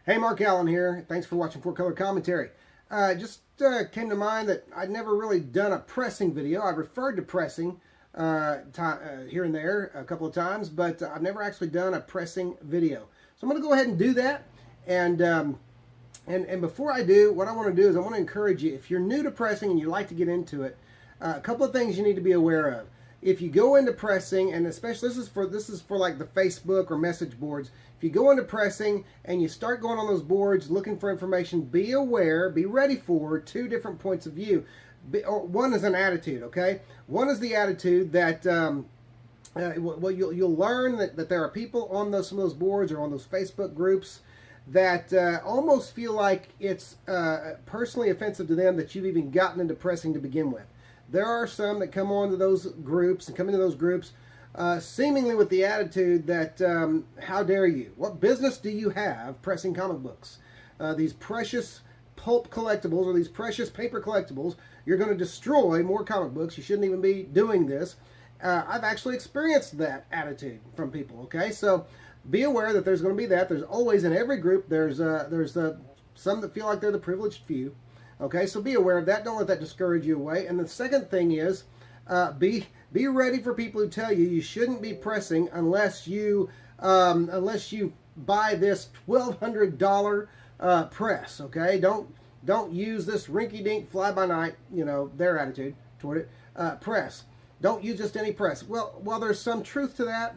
Hey, Mark Allen here. Thanks for watching 4Color Commentary. Just came to mind that I'd never really done a pressing video. I've referred to pressing here and there a couple of times, but I've never actually done a pressing video. So I'm going to go ahead and do that. And before I do, what I want to do is I want to encourage you, if you're new to pressing and you like to get into it, a couple of things you need to be aware of. If you go into pressing, and especially this is for like the Facebook or message boards, if you go into pressing and you start going on those boards looking for information, be aware, be ready for two different points of view. One is an attitude, okay? One is the attitude that well, you'll learn that there are people on some of those boards or on those Facebook groups that almost feel like it's personally offensive to them that you've even gotten into pressing to begin with. There are some that come onto those groups and come into those groups seemingly with the attitude that, how dare you? What business do you have pressing comic books? These precious pulp collectibles or these precious paper collectibles, you're going to destroy more comic books. You shouldn't even be doing this. I've actually experienced that attitude from people, okay? So be aware that there's going to be that. There's always in every group, there's some that feel like they're the privileged few. Okay, so be aware of that. Don't let that discourage you away. And the second thing is, be ready for people who tell you you shouldn't be pressing unless you buy this $1,200 press. Okay, don't use this rinky-dink fly-by-night, you know, their attitude toward it. Press. Don't use just any press. Well, while there's some truth to that,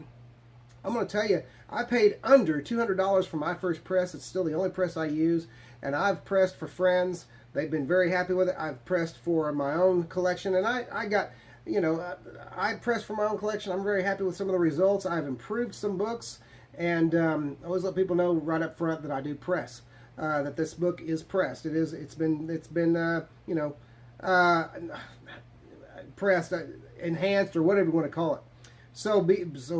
I'm going to tell you, I paid under $200 for my first press. It's still the only press I use, and I've pressed for friends. They've been very happy with it. I've pressed for my own collection, and I got, you know, I pressed for my own collection. I'm very happy with some of the results. I've improved some books, and I always let people know right up front that I do press, that this book is pressed. It's been you know, pressed, enhanced, or whatever you want to call it. So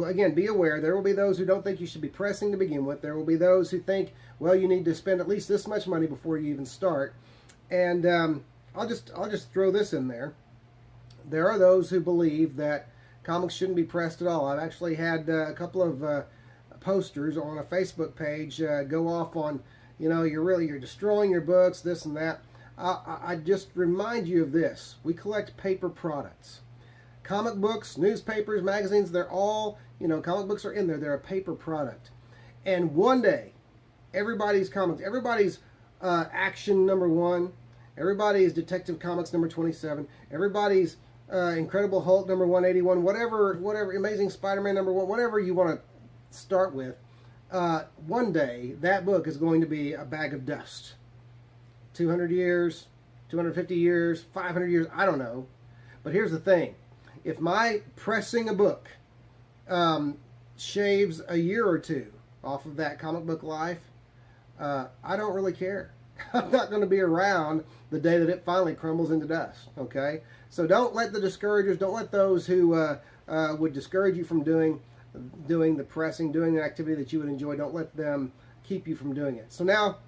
again, be aware. There will be those who don't think you should be pressing to begin with. There will be those who think, well, you need to spend at least this much money before you even start. And I'll just throw this in there. There are those who believe that comics shouldn't be pressed at all. I've actually had a couple of posters on a Facebook page go off on, you know, you're destroying your books, this and that. I just remind you of this. We collect paper products. Comic books, newspapers, magazines, they're all, you know, comic books are in there. They're a paper product. And one day, everybody's comics, everybody's Action #1, everybody's Detective Comics #27, everybody's Incredible Hulk #181, whatever, Amazing Spider-Man #1, whatever you want to start with, one day that book is going to be a bag of dust. 200 years, 250 years, 500 years, I don't know. But here's the thing. If my pressing a book shaves a year or two off of that comic book life, I don't really care. I'm not going to be around the day that it finally crumbles into dust, okay? So don't let the discouragers, don't let those who would discourage you from doing the pressing, doing the activity that you would enjoy, don't let them keep you from doing it. So now,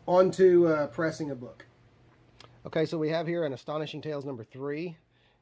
on to pressing a book. Okay, so we have here an Astonishing Tales #3,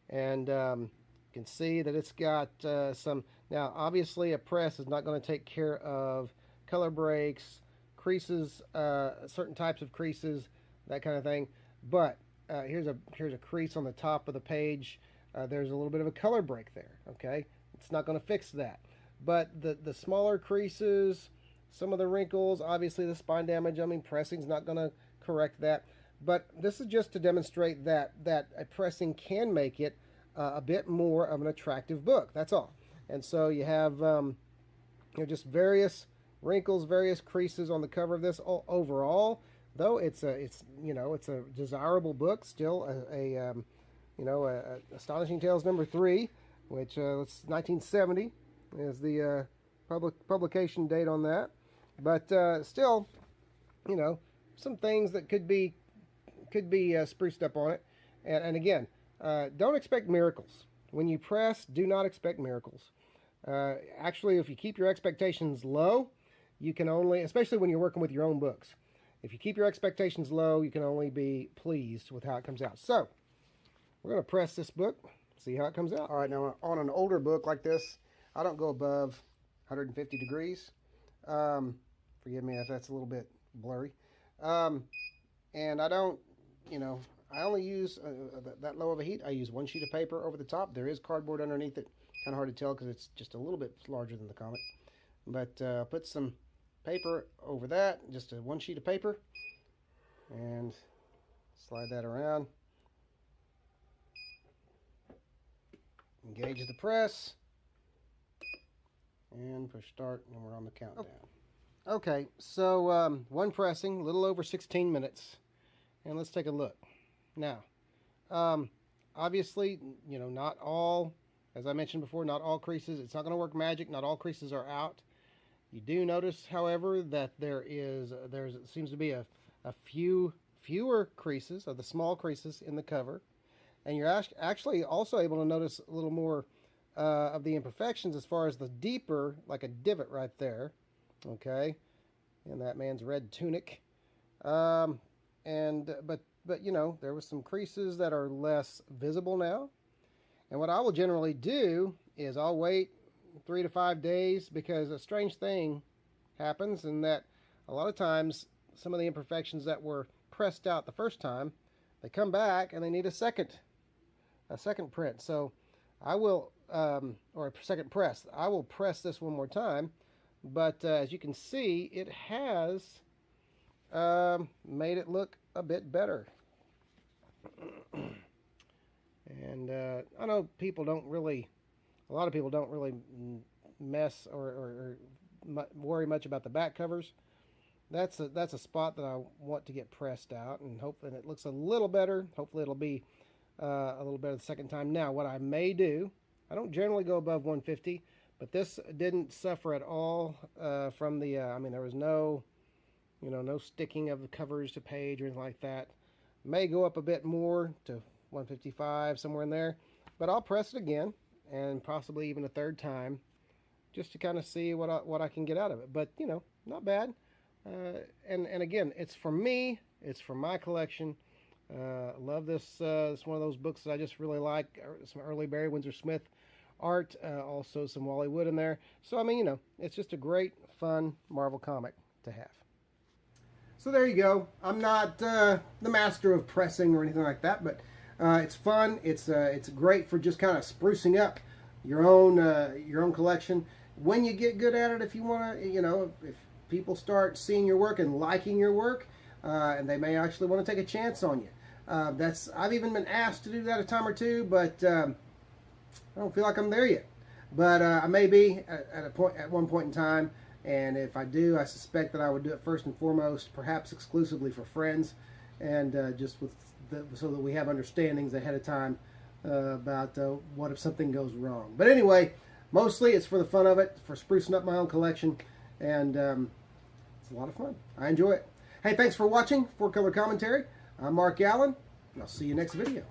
and you can see that it's got some... Now, obviously, a press is not going to take care of color breaks, creases, certain types of creases, that kind of thing. But here's a crease on the top of the page. There's a little bit of a color break there. Okay, it's not going to fix that. But the smaller creases, some of the wrinkles, obviously the spine damage. I mean, pressing's not going to correct that. But this is just to demonstrate that a pressing can make it a bit more of an attractive book. That's all. And so you have you know, just various wrinkles, various creases on the cover of this. Overall, though, it's you know, it's a desirable book. Still you know, Astonishing Tales #3, which it's 1970 is the publication date on that. But still, you know, some things that could be spruced up on it. And again, don't expect miracles. When you press, do not expect miracles. Actually, if you keep your expectations low, you can only, especially when you're working with your own books, if you keep your expectations low, you can only be pleased with how it comes out. So, we're going to press this book, see how it comes out. All right, now on an older book like this, I don't go above 150 degrees. Forgive me if that's a little bit blurry. And I don't, I only use that low of a heat. I use one sheet of paper over the top. There is cardboard underneath it. Kind of hard to tell because it's just a little bit larger than the Comet. But put some paper over that, just one sheet of paper, and slide that around. Engage the press, and push start, and we're on the countdown. Okay, so one pressing, a little over 16 minutes, and let's take a look. Now, obviously, not all, as I mentioned before, not all creases, it's not going to work magic, not all creases are out. You do notice, however, that there seems to be a fewer creases, of the small creases in the cover. And you're actually also able to notice a little more of the imperfections as far as the deeper, like a divot right there, okay, in that man's red tunic. But there was some creases that are less visible now. And what I will generally do is I'll wait 3 to 5 days, because a strange thing happens in that a lot of times some of the imperfections that were pressed out the first time, they come back and they need a second print. So I will, or a second press. I will press this one more time, but as you can see, it has made it look a bit better. And I know a lot of people don't really mess or worry much about the back covers. That's a spot that I want to get pressed out, and hopefully it looks a little better. Hopefully it'll be a little better the second time. Now, what I may do, I don't generally go above 150, but this didn't suffer at all from the, there was no sticking of the covers to page or anything like that. May go up a bit more to 155, somewhere in there, but I'll press it again, and possibly even a third time, just to kind of see what I can get out of it. But not bad. And again, it's for me. It's for my collection. Love this. It's one of those books that I just really like. Some early Barry Windsor Smith art. Also some Wally Wood in there. So it's just a great, fun Marvel comic to have. So there you go. I'm not the master of pressing or anything like that, but it's fun. It's great for just kind of sprucing up your own collection. When you get good at it, if you want to, if people start seeing your work and liking your work, and they may actually want to take a chance on you. I've even been asked to do that a time or two, but I don't feel like I'm there yet. But I may be at one point in time, and if I do, I suspect that I would do it first and foremost, perhaps exclusively for friends, and just so that we have understandings ahead of time about what if something goes wrong. But anyway, mostly it's for the fun of it, for sprucing up my own collection, and it's a lot of fun. I enjoy it. Hey, thanks for watching 4Color Commentary. I'm Mark Allen, and I'll see you next video.